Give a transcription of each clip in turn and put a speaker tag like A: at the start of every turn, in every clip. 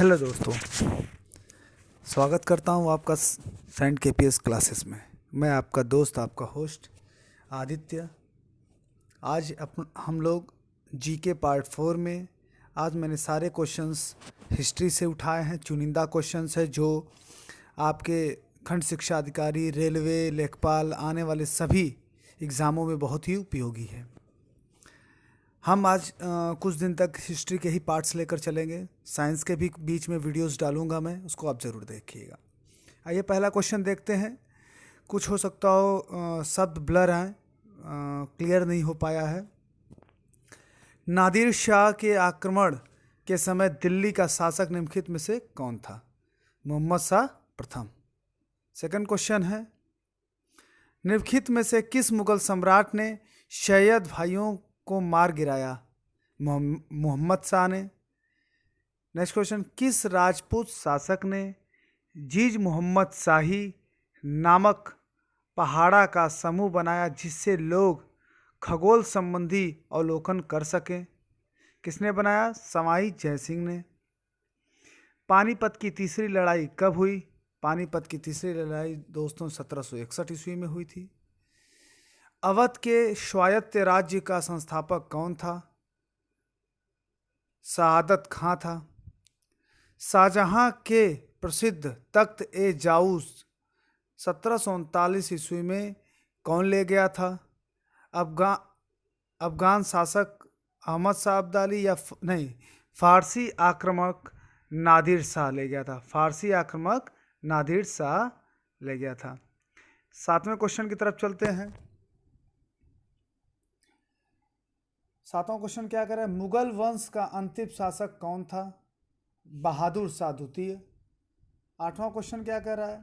A: Hello दोस्तों, स्वागत करता हूँ आपका सैंड केपीएस क्लासेस में। मैं आपका दोस्त, आपका होस्ट आदित्य। आज हम लोग जीके पार्ट 4 में आज मैंने सारे क्वेश्चंस हिस्ट्री से उठाए हैं। चुनिंदा क्वेश्चंस है जो आपके खंड शिक्षा अधिकारी, रेलवे, लेखपाल आने वाले सभी एग्ज़ामों में बहुत ही उपयोगी है। हम आज कुछ दिन तक हिस्ट्री के ही पार्ट्स लेकर चलेंगे। साइंस के भी बीच में वीडियोस डालूंगा मैं, उसको आप ज़रूर देखिएगा। आइए पहला क्वेश्चन देखते हैं। कुछ हो सकता हो शब्द ब्लर हैं, क्लियर नहीं हो पाया है। नादिर शाह के आक्रमण के समय दिल्ली का शासक निम्नलिखित में से कौन था? मोहम्मद शाह प्रथम। सेकंड क्वेश्चन है, निम्नलिखित में से किस मुगल सम्राट ने सैयद भाइयों को मार गिराया? मोहम्मद शाह ने। नेक्स्ट क्वेश्चन, किस राजपूत शासक ने जीज मोहम्मद शाही नामक पहाड़ा का समूह बनाया जिससे लोग खगोल संबंधी अवलोकन कर सकें? किसने बनाया? सवाई जयसिंह ने। पानीपत की तीसरी लड़ाई कब हुई? पानीपत की तीसरी लड़ाई दोस्तों 1761 ईस्वी में हुई थी। अवध के स्वायत्त राज्य का संस्थापक कौन था? सआदत खां था। शाहजहां के प्रसिद्ध तख्त ए जाऊस 1739 ईस्वी में कौन ले गया था? अफगान शासक अहमद शाह अब्दाली या फारसी आक्रमक नादिर शाह ले गया था। फारसी आक्रमक नादिर शाह ले गया था। सातवें क्वेश्चन की तरफ चलते हैं। सातवां क्वेश्चन क्या कह रहा है? मुगल वंश का अंतिम शासक कौन था? बहादुर शाह द्वितीय। आठवां क्वेश्चन क्या कह रहा है?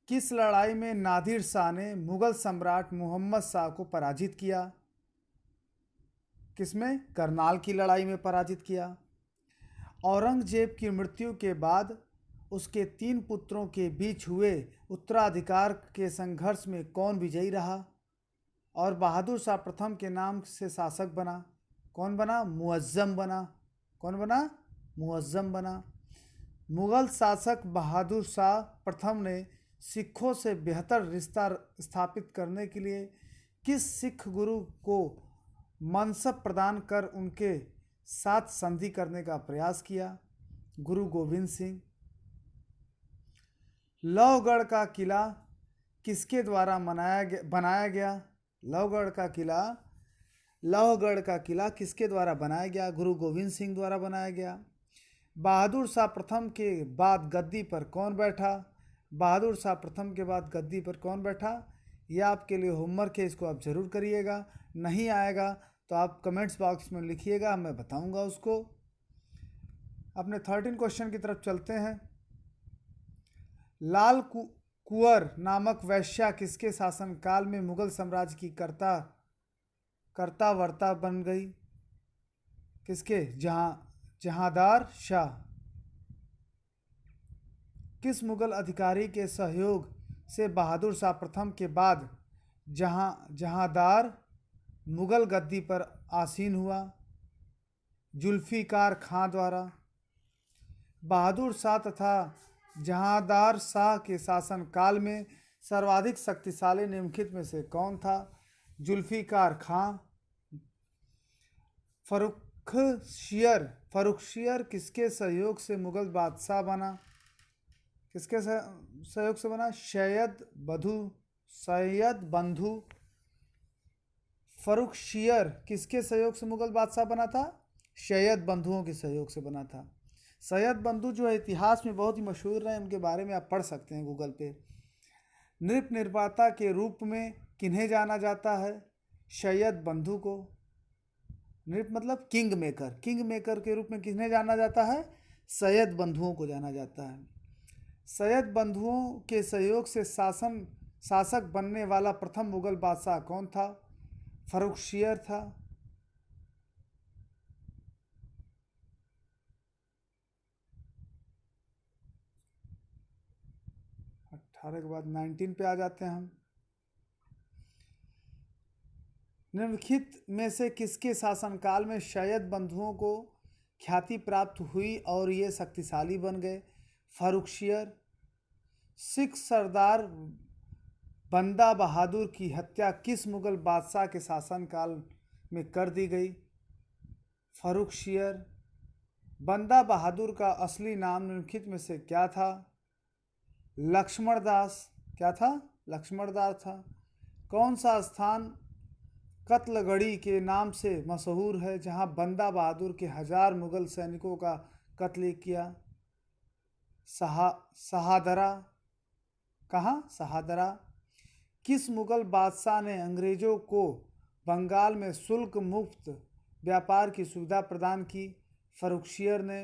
A: किस लड़ाई में नादिर शाह ने मुगल सम्राट मोहम्मद शाह को पराजित किया? किसमें? करनाल की लड़ाई में पराजित किया। औरंगजेब की मृत्यु के बाद उसके 3 पुत्रों के बीच हुए उत्तराधिकार के संघर्ष में कौन विजयी रहा और बहादुर शाह प्रथम के नाम से शासक बना? कौन बना? मुअज्जम बना। कौन बना? मुअज्जम बना। मुगल शासक बहादुर शाह प्रथम ने सिखों से बेहतर रिश्ता स्थापित करने के लिए किस सिख गुरु को मनसब प्रदान कर उनके साथ संधि करने का प्रयास किया? गुरु गोविंद सिंह। लौहगढ़ का किला किसके द्वारा बनाया गया? लौहगढ़ का किला किसके द्वारा बनाया गया? गुरु गोविंद सिंह द्वारा बनाया गया। बहादुर शाह प्रथम के बाद गद्दी पर कौन बैठा? बहादुर शाह प्रथम के बाद गद्दी पर कौन बैठा? यह आपके लिए होमवर्क है, इसको आप ज़रूर करिएगा। नहीं आएगा तो आप कमेंट्स बॉक्स में लिखिएगा, मैं बताऊंगा उसको। अपने 13 क्वेश्चन की तरफ चलते हैं। लाल कुंवर नामक वैश्या किसके शासनकाल में मुगल साम्राज्य की कर्ता वर्ता बन गई? किसके? जहांदार शाह। किस मुगल अधिकारी के सहयोग से बहादुर शाह प्रथम के बाद जहांदार मुगल गद्दी पर आसीन हुआ? जुल्फिकार खां द्वारा। बहादुर शाह तथा जहांदार शाह के शासनकाल में सर्वाधिक शक्तिशाली निम्नलिखित में से कौन था? जुल्फिकार खां। फर्रुखशियर किसके सहयोग से मुगल बादशाह बना? किसके सहयोग से बना? सैयद बंधु। फर्रुखशियर किसके सहयोग से मुगल बादशाह बना था? सैयद बंधुओं के सहयोग से बना था। सैयद बंधु जो है इतिहास में बहुत ही मशहूर रहे, उनके बारे में आप पढ़ सकते हैं गूगल पे। नृप निर्माता के रूप में किन्हें जाना जाता है? सैयद बंधु को। नृप मतलब किंग मेकर के रूप में किन्हें जाना जाता है? सैयद बंधुओं को जाना जाता है। सैयद बंधुओं के सहयोग से शासक बनने वाला प्रथम मुगल बादशाह कौन था? फर्रुखशियर था। अठारह के बाद 19 पे आ जाते हैं हम। निम्नलिखित में से किसके शासनकाल में सैयद बंधुओं को ख्याति प्राप्त हुई और ये शक्तिशाली बन गए। फर्रुखसियर, सिख सरदार बंदा बहादुर की हत्या किस मुगल बादशाह के शासनकाल में कर दी गई? फर्रुखसियर। बंदा बहादुर का असली नाम निम्नलिखित में से क्या था? लक्ष्मण दास। क्या था? लक्ष्मण दास था। कौन सा स्थान कत्लगढ़ी के नाम से मशहूर है जहां बंदा बहादुर के 1000 मुगल सैनिकों का कत्ल किया? सहादरा। कहाँ? सहादरा। किस मुगल बादशाह ने अंग्रेजों को बंगाल में शुल्क मुक्त व्यापार की सुविधा प्रदान की? फर्रुखसियर ने।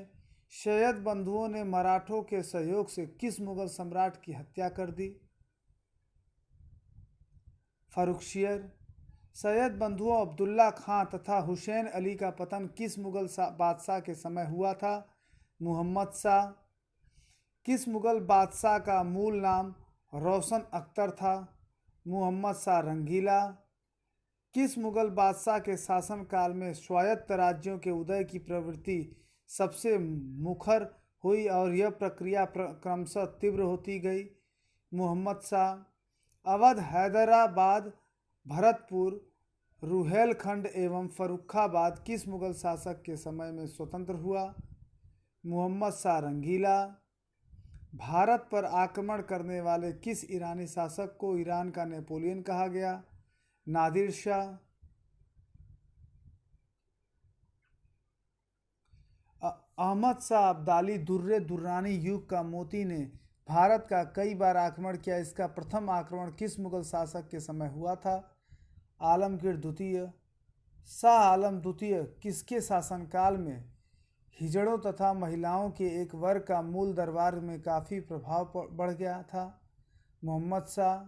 A: सैयद बंधुओं ने मराठों के सहयोग से किस मुगल सम्राट की हत्या कर दी? फर्रुखसियर। सैयद बंधुओं अब्दुल्ला खां तथा हुसैन अली का पतन किस मुगल बादशाह के समय हुआ था? मुहम्मद शाह। किस मुगल बादशाह का मूल नाम रोशन अख्तर था? मुहम्मद शाह रंगीला। किस मुगल बादशाह के शासनकाल में स्वायत्त राज्यों के उदय की प्रवृत्ति सबसे मुखर हुई और यह प्रक्रिया क्रमशः तीव्र होती गई? मुहम्मद शाह। अवध, हैदराबाद, भरतपुर, रुहेलखंड एवं फर्रुखाबाद किस मुगल शासक के समय में स्वतंत्र हुआ? मुहम्मद शाह रंगीला। भारत पर आक्रमण करने वाले किस ईरानी शासक को ईरान का नेपोलियन कहा गया? नादिर शाह। अहमद शाह अब्दाली दुर्रे दुर्रानी युग का मोती ने भारत का कई बार आक्रमण किया। इसका प्रथम आक्रमण किस मुगल शासक के समय हुआ था? आलमगीर द्वितीय। शाह आलम द्वितीय किसके शासनकाल में हिजड़ों तथा महिलाओं के एक वर्ग का मूल दरबार में काफ़ी प्रभाव बढ़ गया था? मुहम्मद शाह।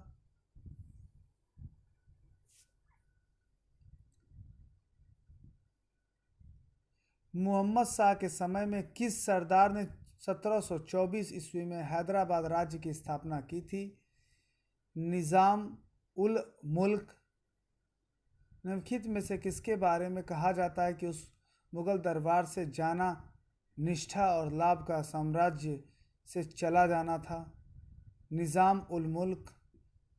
A: मुहम्मद शाह के समय में किस सरदार ने 1724 ईस्वी में हैदराबाद राज्य की स्थापना की थी? निज़ाम उल मुल्क। निम्नलिखित में से किसके बारे में कहा जाता है कि उस मुगल दरबार से जाना निष्ठा और लाभ का साम्राज्य से चला जाना था? निज़ाम उल मुल्क।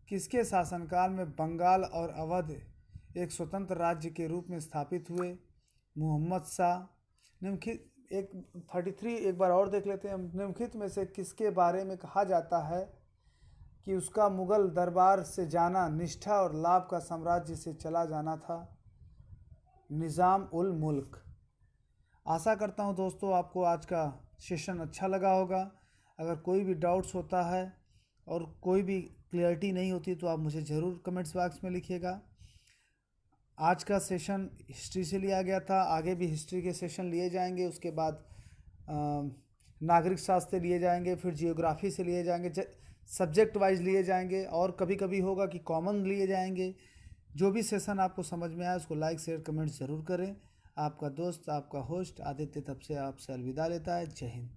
A: किसके शासनकाल में बंगाल और अवध एक स्वतंत्र राज्य के रूप में स्थापित हुए? मुहम्मद शाह। निम्नलिखित 33 एक बार और देख लेते हैं। निम्नलिखित में से किसके बारे में कहा जाता है कि उसका मुगल दरबार से जाना निष्ठा और लाभ का साम्राज्य से चला जाना था? निज़ाम उल मुल्क। आशा करता हूँ दोस्तों आपको आज का सेशन अच्छा लगा होगा। अगर कोई भी डाउट्स होता है और कोई भी क्लियरिटी नहीं होती तो आप मुझे ज़रूर कमेंट्स बॉक्स में लिखिएगा। आज का सेशन हिस्ट्री से लिया गया था, आगे भी हिस्ट्री के सेशन लिए जाएंगे। उसके बाद नागरिक शास्त्र लिए जाएंगे, फिर जियोग्राफी से लिए जाएंगे, सब्जेक्ट वाइज लिए जाएंगे और कभी कभी होगा कि कॉमन लिए जाएंगे। जो भी सेशन आपको समझ में आए उसको लाइक शेयर कमेंट ज़रूर करें। आपका दोस्त, आपका होस्ट आदित्य तब से आपसे अलविदा लेता है। जय हिंद।